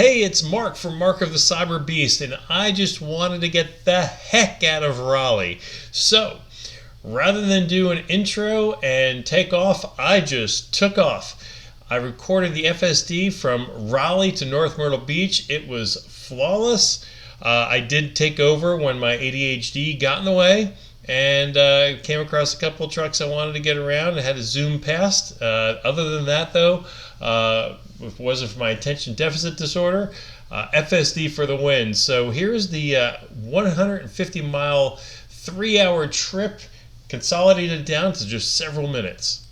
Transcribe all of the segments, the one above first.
Hey, it's Mark from Mark of the Cyberbeast, and I just wanted to get the heck out of Raleigh. So, rather than do an intro and take off, I just took off. I recorded the FSD from Raleigh to North Myrtle Beach. It was flawless. I did take over when my ADHD got in the way, and came across a couple of trucks I wanted to get around and had to zoom past. Other than that, though, if it wasn't for my attention deficit disorder, FSD for the win. So here's the 150-mile, 3-hour trip, consolidated down to just several minutes.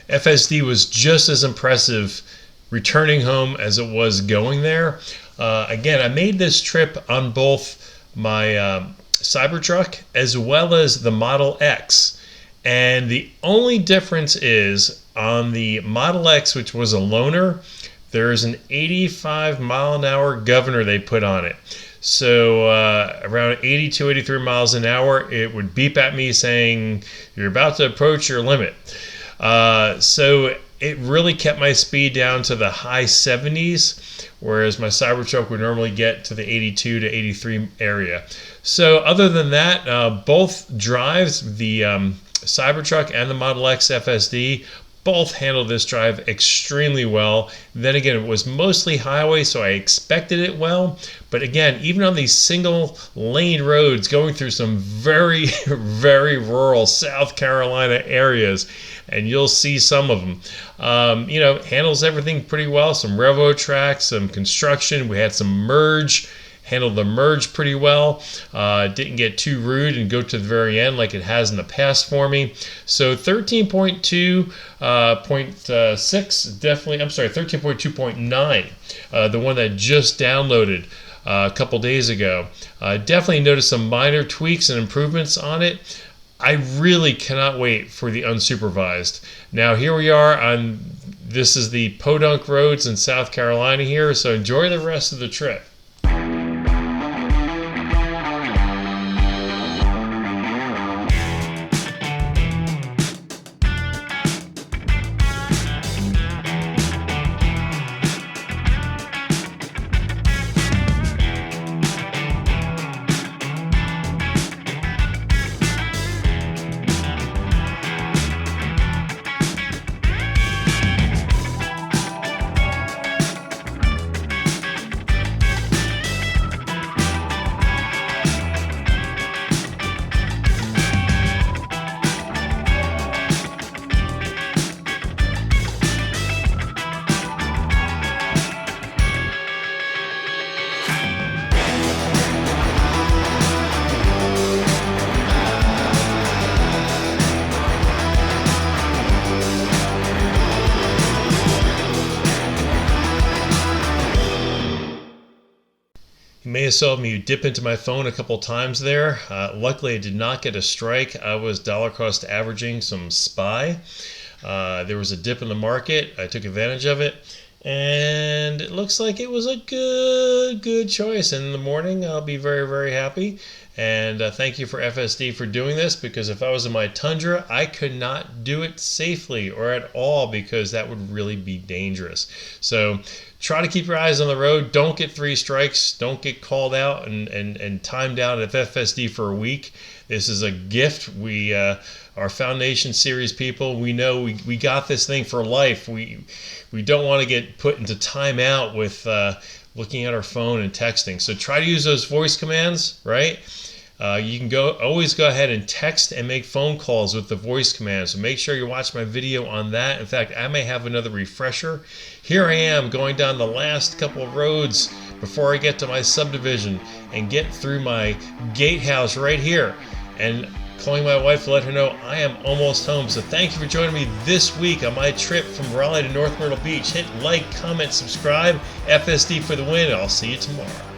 FSD was just as impressive returning home as it was going there. Again, I made this trip on both my Cybertruck as well as the Model X. And the only difference is on the Model X, which was a loaner, there is an 85-mile-an-hour governor they put on it. So around 82, 83 miles an hour, it would beep at me saying, "You're about to approach your limit." So it really kept my speed down to the high 70s, whereas my Cybertruck would normally get to the 82 to 83 area. So other than that, both drives, the Cybertruck and the Model X FSD, both handled this drive extremely well. Then again, it was mostly highway, so I expected it well. But again, even on these single lane roads going through some very, very rural South Carolina areas, and you'll see some of them, handles everything pretty well. Some railroad tracks, some construction. We had some merge. Handled the merge pretty well. Didn't get too rude and go to the very end like it has in the past for me. So 13.2.6 definitely, I'm sorry, 13.2.9, the one that just downloaded a couple days ago. Definitely noticed some minor tweaks and improvements on it. I really cannot wait for the unsupervised. Now here we are on, this is the Podunk Roads in South Carolina here, so enjoy the rest of the trip. You may have saw me dip into my phone a couple times there. Luckily, I did not get a strike. I was dollar cost averaging some SPY. There was a dip in the market. I took advantage of it. And it looks like it was a good choice. And in the morning, I'll be very, very happy. And thank you for FSD for doing this, because if I was in my Tundra, I could not do it safely or at all, because that would really be dangerous. So try to keep your eyes on the road. Don't get 3 strikes. Don't get called out and timed out at FSD for a week. This is a gift. We our Foundation Series people, we know we got this thing for life. We don't want to get put into timeout with looking at our phone and texting. So try to use those voice commands, right? You can always go ahead and text and make phone calls with the voice command. So make sure you watch my video on that. In fact, I may have another refresher. Here I am going down the last couple of roads before I get to my subdivision and get through my gatehouse right here, and calling my wife to let her know I am almost home. So thank you for joining me this week on my trip from Raleigh to North Myrtle Beach. Hit like, comment, subscribe. FSD for the win. I'll see you tomorrow.